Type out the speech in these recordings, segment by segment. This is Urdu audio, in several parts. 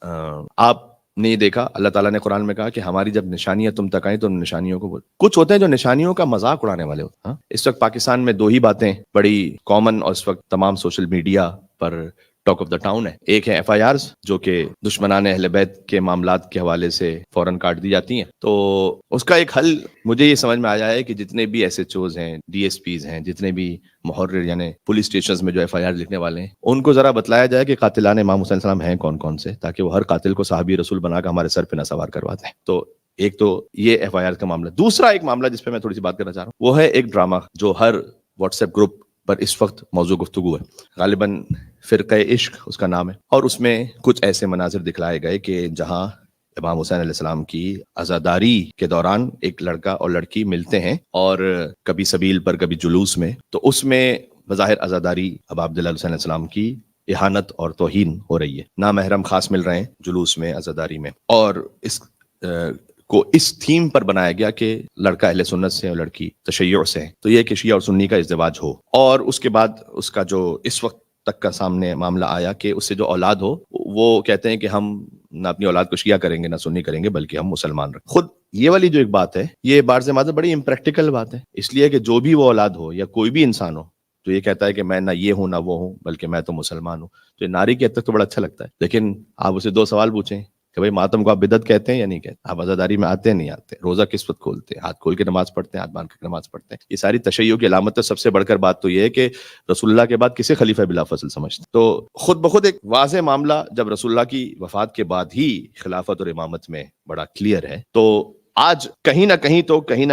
آپ نے یہ دیکھا اللہ تعالیٰ نے قرآن میں کہا کہ ہماری جب نشانیاں تم تک آئیں تو ان نشانیوں کو کچھ ہوتے ہیں جو نشانیوں کا مذاق اڑانے والے ہوتے ہیں. اس وقت پاکستان میں دو ہی باتیں بڑی کامن اور اس وقت تمام social media per talk of the town ہے. ایک ہے FIRs جو کہ دشمنان اہل بیت کے معاملات کے حوالے سے فوراً کاٹ دی جاتی ہیں. تو اس کا ایک حل مجھے یہ سمجھ میں آیا ہے کہ جتنے بھی SHOs ہیں DSPs ہیں جتنے بھی محرر یعنی پولیس اسٹیشنز میں جو FIR لکھنے والے ہیں ان کو ذرا بتلایا جائے کہ قاتلان امام حسین السلام ہیں کون کون سے تاکہ وہ ہر قاتل کو صحابی رسول بنا کر ہمارے سر پہ نہ سوار کرواتے ہیں. تو ایک تو یہ FIR کا معاملہ. دوسرا ایک معاملہ جس پہ میں تھوڑی سی بات کرنا چاہ رہا ہوں وہ ہے ایک ڈرامہ جو ہر واٹس ایپ گروپ پر اس وقت موضوع گفتگو ہے. غالباً فرقہ عشق اس کا نام ہے اور اس میں کچھ ایسے مناظر دکھلائے گئے کہ جہاں امام حسین علیہ السلام کی عزاداری کے دوران ایک لڑکا اور لڑکی ملتے ہیں اور کبھی سبیل پر کبھی جلوس میں. تو اس میں بظاہر عزاداری ابا عبداللہ حسین علیہ السلام کی اہانت اور توہین ہو رہی ہے. نامحرم خاص مل رہے ہیں جلوس میں عزاداری میں اور اس کو اس تھیم پر بنایا گیا کہ لڑکا اہل سنت سے اور لڑکی تشیع سے ہے. تو یہ کہ شیعہ اور سنی کا ازدواج ہو اور اس کے بعد اس کا جو اس وقت تک کا سامنے معاملہ آیا کہ اس سے جو اولاد ہو وہ کہتے ہیں کہ ہم نہ اپنی اولاد کو شیعہ کریں گے نہ سنی کریں گے بلکہ ہم مسلمان رکھیں. خود یہ والی جو ایک بات ہے یہ بارز مادہ بڑی امپریکٹیکل بات ہے اس لیے کہ جو بھی وہ اولاد ہو یا کوئی بھی انسان ہو تو یہ کہتا ہے کہ میں نہ یہ ہوں نہ وہ ہوں بلکہ میں تو مسلمان ہوں. تو یہ ناری کی حد تک تو بڑا اچھا لگتا ہے. لیکن آپ اسے دو سوال پوچھیں کہ بھائی ماتم کو آپ بدعت کہتے ہیں یا نہیں کہتے, آپ عزاداری میں آتے ہیں نہیں آتے, روزہ کس وقت کھولتے ہیں, ہاتھ کھول کے نماز پڑھتے ہیں, ہاتھ باندھ کے نماز پڑھتے ہیں. یہ ساری تشیع کی علامت ہے. سب سے بڑھ کر بات تو یہ ہے کہ رسول اللہ کے بعد کسے خلیفہ بلا فضل سمجھتے. تو خود بخود ایک واضح معاملہ جب رسول اللہ کی وفات کے بعد ہی خلافت اور امامت میں بڑا کلیئر ہے. تو آج کہیں نہ کہیں تو کہیں نہ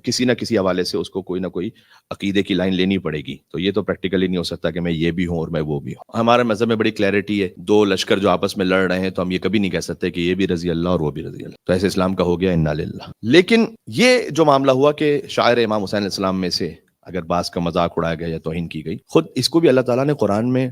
کسی نہ کسی حوالے سے اس کو کوئی نہ کوئی عقیدے کی لائن لینی پڑے گی. تو یہ تو پریکٹیکلی نہیں ہو سکتا کہ میں یہ بھی ہوں اور میں وہ بھی ہوں. ہمارے مذہب میں بڑی کلیئرٹی ہے. دو لشکر جو آپس میں لڑ رہے ہیں تو ہم یہ کبھی نہیں کہہ سکتے کہ یہ بھی رضی اللہ اور وہ بھی رضی اللہ. تو ایسے اسلام کا ہو گیا انا للہ. لیکن یہ جو معاملہ ہوا کہ شاعر امام حسین علیہ السلام میں سے اگر بعض کا مذاق اڑایا گیا یا توہین کی گئی, خود اس کو بھی اللہ تعالیٰ نے قرآن میں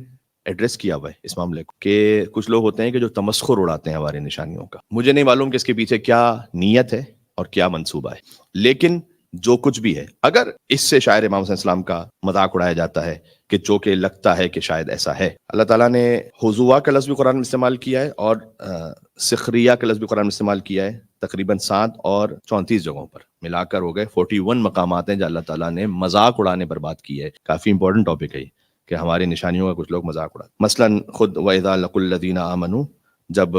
ایڈریس کیا ہوا ہے اس معاملے کو کہ کچھ لوگ ہوتے ہیں کہ جو تمسخر اڑاتے ہیں ہماری نشانیوں کا. مجھے نہیں معلوم کہ اس کے پیچھے کیا نیت ہے اور کیا منصوبہ ہے, لیکن جو کچھ بھی ہے اگر اس سے شاعر امام حسین السلام کا مذاق اڑایا جاتا ہے کہ جو کہ لگتا ہے کہ شاید ایسا ہے. اللہ تعالیٰ نے حضوا کا لفظ بھی قرآن میں استعمال کیا ہے اور سخریہ کا لفظ بھی قرآن میں استعمال کیا ہے. تقریباً 7 اور 34 جگہوں پر ملا کر ہو گئے 41 مقامات ہیں جو اللہ تعالیٰ نے مذاق اڑانے پر بات کی ہے. کافی امپورٹنٹ ٹاپک ہے کہ ہماری نشانیوں کا کچھ لوگ مذاق اڑاتے. مثلاً خود وَإِذَا لَقُوا الَّذِينَ آمَنُوا, جب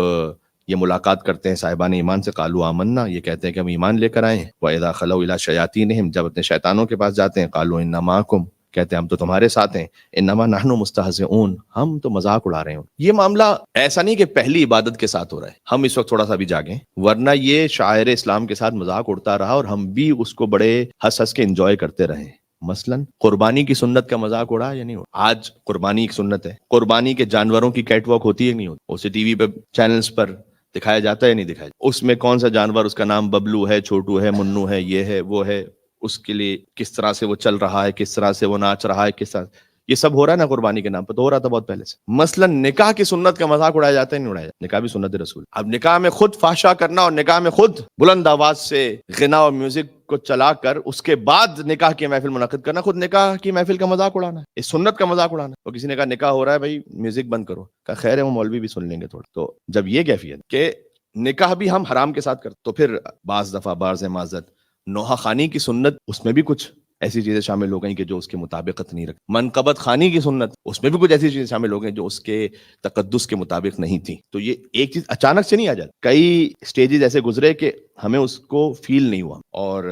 یہ ملاقات کرتے ہیں صاحبان ایمان سے, قالوا آمنا, یہ کہتے ہیں کہ ہم ایمان لے کر آئے ہیں. وَإِذَا خَلَوْا إِلَىٰ شَيَاطِينِهِمْ, جب اپنے شیطانوں کے پاس جاتے ہیں, قالوا إِنَّا مَعَكُمْ, کہتے ہیں ہم تو تمہارے ساتھ ہیں. انما نحن مستہزئون, ہم تو مذاق اڑا رہے ہیں. یہ معاملہ ایسا نہیں کہ پہلی عبادت کے ساتھ ہو رہا ہے, ہم اس وقت تھوڑا سا بھی جاگیں, ورنہ یہ شاعر اسلام کے ساتھ مذاق اڑتا رہا اور ہم بھی اس کو بڑے ہنس ہنس کے انجوائے کرتے رہے. مثلاً قربانی کی سنت کا مذاق اڑا یا نہیں اڑا. آج قربانی ایک سنت ہے, قربانی کے جانوروں کی کیٹ واک ہوتی ہے نہیں ہوتی, اسے ٹی وی پہ چینلز پر دکھایا جاتا ہے نہیں دکھایا. اس میں کون سا جانور, اس کا نام ببلو ہے, چھوٹو ہے, منو ہے, یہ ہے وہ ہے, اس کے لیے کس طرح سے وہ چل رہا ہے, کس طرح سے وہ ناچ رہا ہے, کس طرح یہ سب ہو رہا ہے نا قربانی کے نام پر. تو ہو رہا تھا بہت پہلے سے. مثلا نکاح کی سنت کا مذاق اڑایا جاتا ہے نہیں اڑایا جاتا. نکاح بھی سنت رسول. اب نکاح میں خود فحشا کرنا اور نکاح میں خود بلند آواز سے غنا اور میوزک کو چلا کر اس کے بعد نکاح کی محفل منعقد کرنا, خود نکاح کی محفل کا مذاق اڑانا, اس سنت کا مذاق اڑانا. تو کسی نے کہا نکاح ہو رہا ہے بھائی میوزک بند کرو, کہا خیر ہے وہ مولوی بھی سن لیں گے تھوڑا. تو جب یہ کیفیت کہ نکاح بھی ہم حرام کے ساتھ کرتے, تو پھر بعض دفعہ بارز معذرت نوحہ خانی کی سنت, اس میں بھی کچھ ایسی چیزیں شامل ہو گئیں کہ جو اس کے مطابقت نہیں رکھتی. منقبت خانی کی سنت, اس میں بھی کچھ ایسی چیزیں شامل ہو گئیں جو اس کے تقدس کے مطابق نہیں تھی. تو یہ ایک چیز اچانک سے نہیں آ جاتی, کئی سٹیجز ایسے گزرے کہ ہمیں اس کو فیل نہیں ہوا اور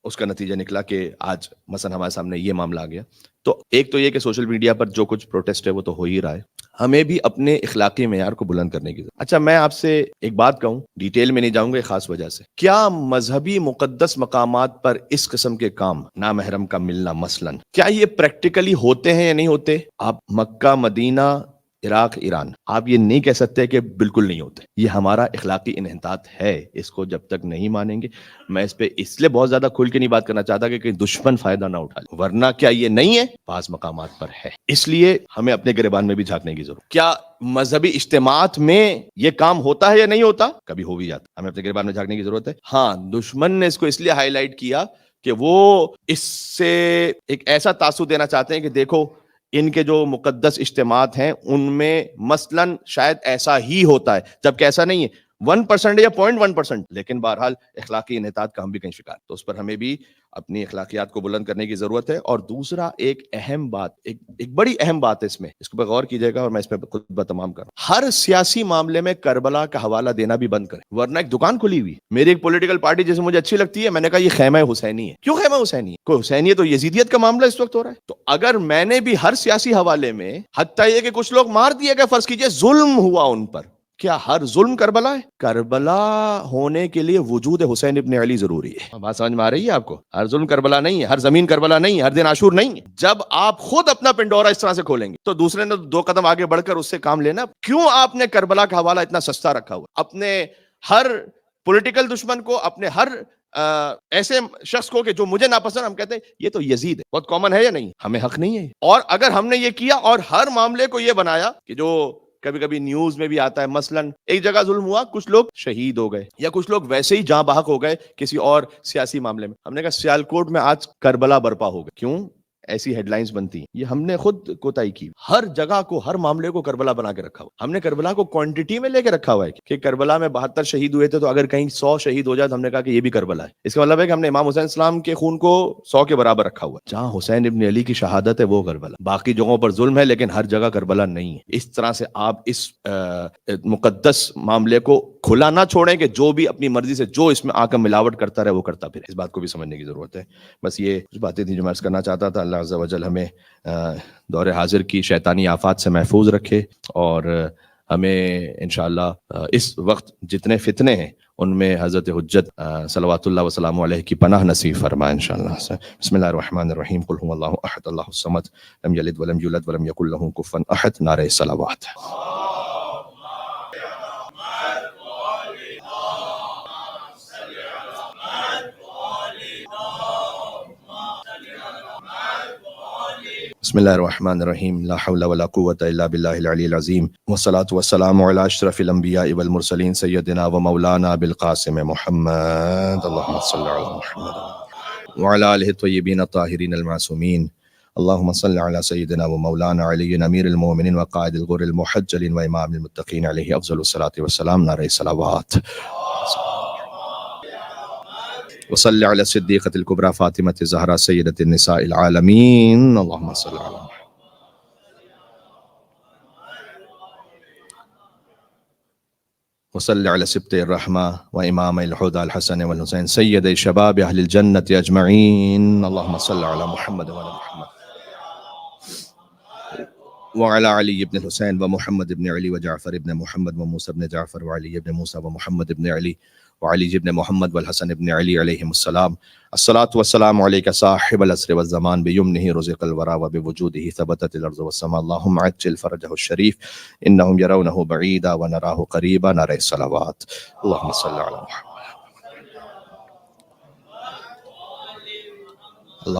اس کا نتیجہ نکلا کہ آج مثلا ہمارے سامنے یہ معاملہ آ گیا. تو ایک تو یہ کہ سوشل میڈیا پر جو کچھ پروٹیسٹ ہے وہ تو ہو ہی رہا ہے, ہمیں بھی اپنے اخلاقی معیار کو بلند کرنے کی ضرورت. اچھا میں آپ سے ایک بات کہوں, ڈیٹیل میں نہیں جاؤں گا خاص وجہ سے, کیا مذہبی مقدس مقامات پر اس قسم کے کام, نامحرم کا ملنا مثلاً, کیا یہ پریکٹیکلی ہوتے ہیں یا نہیں ہوتے؟ آپ مکہ, مدینہ, عراق, ایران, آپ یہ نہیں کہہ سکتے کہ بالکل نہیں ہوتے. یہ ہمارا اخلاقی انحطاط ہے, اس کو جب تک نہیں مانیں گے. میں اس پہ اس لیے بہت زیادہ کھل کے نہیں بات کرنا چاہتا کہ دشمن فائدہ نہ اٹھا لے, ورنہ کیا یہ نہیں ہے؟ بعض مقامات پر ہے. اس لیے ہمیں اپنے گریبان میں بھی جھانکنے کی ضرورت. کیا مذہبی اجتماعات میں یہ کام ہوتا ہے یا نہیں ہوتا؟ کبھی ہو بھی جاتا, ہمیں اپنے گریبان میں جھانکنے کی ضرورت ہے. ہاں, دشمن نے اس کو اس لیے ہائی لائٹ کیا کہ وہ اس سے ایک ایسا تاثر دینا چاہتے ہیں کہ دیکھو ان کے جو مقدس اجتماعات ہیں ان میں مثلاً شاید ایسا ہی ہوتا ہے، جبکہ ایسا نہیں ہے، 1% یا 0.1%، لیکن بہرحال اخلاقی انحطاط کا ہم بھی کہیں شکار، تو اس پر ہمیں بھی اپنی اخلاقیات کو بلند کرنے کی ضرورت ہے. اور دوسرا ایک اہم بات، ایک بڑی اہم بات ہے اس کو غور کیجئے گا، اور میں اس پہ خطبہ تمام کروں. ہر سیاسی معاملے میں کربلا کا حوالہ دینا بھی بند کریں، ورنہ ایک دکان کھلی ہوئی، میری ایک پولیٹیکل پارٹی جیسے مجھے اچھی لگتی ہے، میں نے کہا یہ خیمہ حسینی ہے. کیوں خیمہ حسینی ہے؟ کوئی حسینی ہے تو یزیدیت کا معاملہ اس وقت ہو رہا ہے. تو اگر میں نے بھی ہر سیاسی حوالے میں، حتیٰ یہ کہ کچھ لوگ مار دیے گئے، فرض کیجئے ظلم ہوا ان پر، کیا ہر ظلم کربلا ہے؟ کربلا ہونے کے لیے وجود حسین ابن علی ضروری ہے. بات سمجھ میں آ رہی ہے آپ کو؟ ہر ظلم کربلا نہیں ہے، ہر زمین کربلا نہیں ہے، ہر دن عاشور نہیں ہے. جب آپ خود اپنا پنڈورا اس طرح سے کھولیں گے تو دوسرے نے 2 قدم آگے بڑھ کر اس سے کام لینا. کیوں آپ نے کربلا کا حوالہ اتنا سستا رکھا ہوا؟ اپنے ہر پولیٹیکل دشمن کو، اپنے ہر ایسے شخص کو کہ جو مجھے ناپسند، ہم کہتے ہیں یہ تو یزید ہے. بہت کامن ہے یا نہیں؟ ہمیں حق نہیں ہے. اور اگر ہم نے یہ کیا اور ہر معاملے کو یہ بنایا کہ جو کبھی کبھی نیوز میں بھی آتا ہے، مثلا ایک جگہ ظلم ہوا، کچھ لوگ شہید ہو گئے، یا کچھ لوگ ویسے ہی جاں بحق ہو گئے کسی اور سیاسی معاملے میں، ہم نے کہا سیالکوٹ میں آج کربلا برپا ہو گئے. کیوں ایسی ہیڈ لائنز بنتی ہیں؟ یہ ہم نے خود کوتاہی کی. ہر جگہ کو، ہر معاملے کو کربلا بنا کے رکھا ہوا. ہم نے کربلا کو کوانٹٹی میں لے کے رکھا ہوا ہے کہ کربلا میں 72 شہید ہوئے تھے، تو اگر کہیں 100 شہید ہو جائے تو ہم نے کہا کہ یہ بھی کربلا ہے. اس کا مطلب ہے کہ ہم نے امام حسین السلام کے خون کو 100 کے برابر رکھا ہوا ہے. جہاں حسین ابن علی کی شہادت ہے وہ کربلا، باقی جگہوں پر ظلم ہے لیکن ہر جگہ کربلا نہیں ہے. اس طرح سے آپ اس مقدس معاملے کو کھلا نہ چھوڑیں کہ جو بھی اپنی مرضی سے جو اس میں آ کر ملاوٹ کرتا رہے وہ کرتا پھر. اس بات کو بھی سمجھنے کی ضرورت ہے. بس یہ کچھ باتیں تھیں جو میں عرض کرنا چاہتا تھا. اللہ عز و جل ہمیں دور حاضر کی شیطانی آفات سے محفوظ رکھے، اور ہمیں انشاءاللہ اس وقت جتنے فتنے ہیں ان میں حضرت حجت صلوات اللہ وسلام علیہ کی پناہ نصیب فرمائے انشاءاللہ. بسم اللہ الرحمن الرحیم. قل هو اللہ احد اللہ الصمد لم یلد ولم یولد ولم یکن له کفوا احد. نعرہ صلوات. بسم اللہ الرحمن الرحیم. لا حول ولا قوة الا باللہ العلی العظیم. والصلاة والسلام علی اشرف الانبیاء والمرسلین سیدنا و مولانا بالقاسم محمد. اللہم صل علی محمد وعلی آلہ الطیبین الطاہرین المعصومین. اللہم صل علی سیدنا و مولانا علی امیر المومنین وقائد الغر المحجلین و امام المتقین علیہ افضل الصلاة والسلام. نعرہ صلوات. وصلی علی الصدیقۃ الکبریٰ فاطمۃ الزہرا سیدۃ النساء العالمین. اللہم صل علی محمد. وصلی علی سبط الرحمہ و امام الہدی الحسن والحسین سید شباب اہل الجنۃ اجمعین. اللہم صل علی محمد و علی محمد وعلی علی ابن الحسین و محمد ابن علی و جعفر ابن محمد و موسیٰ ابن جعفر و علی ابن موسیٰ و محمد ابن علی وعلی ابن محمد والحسن ابن علی علیہم السلام. الصلاة والسلام علیک صاحب العصر والزمان بیمنہ رزق الورا و بوجودہ ثبتت الارض والسماء. اللہم عجل فرجہ الشریف انہم یرونہ بعیدا و نراہ قریبا. نعرہ صلوات. اللہم صل علی محمد.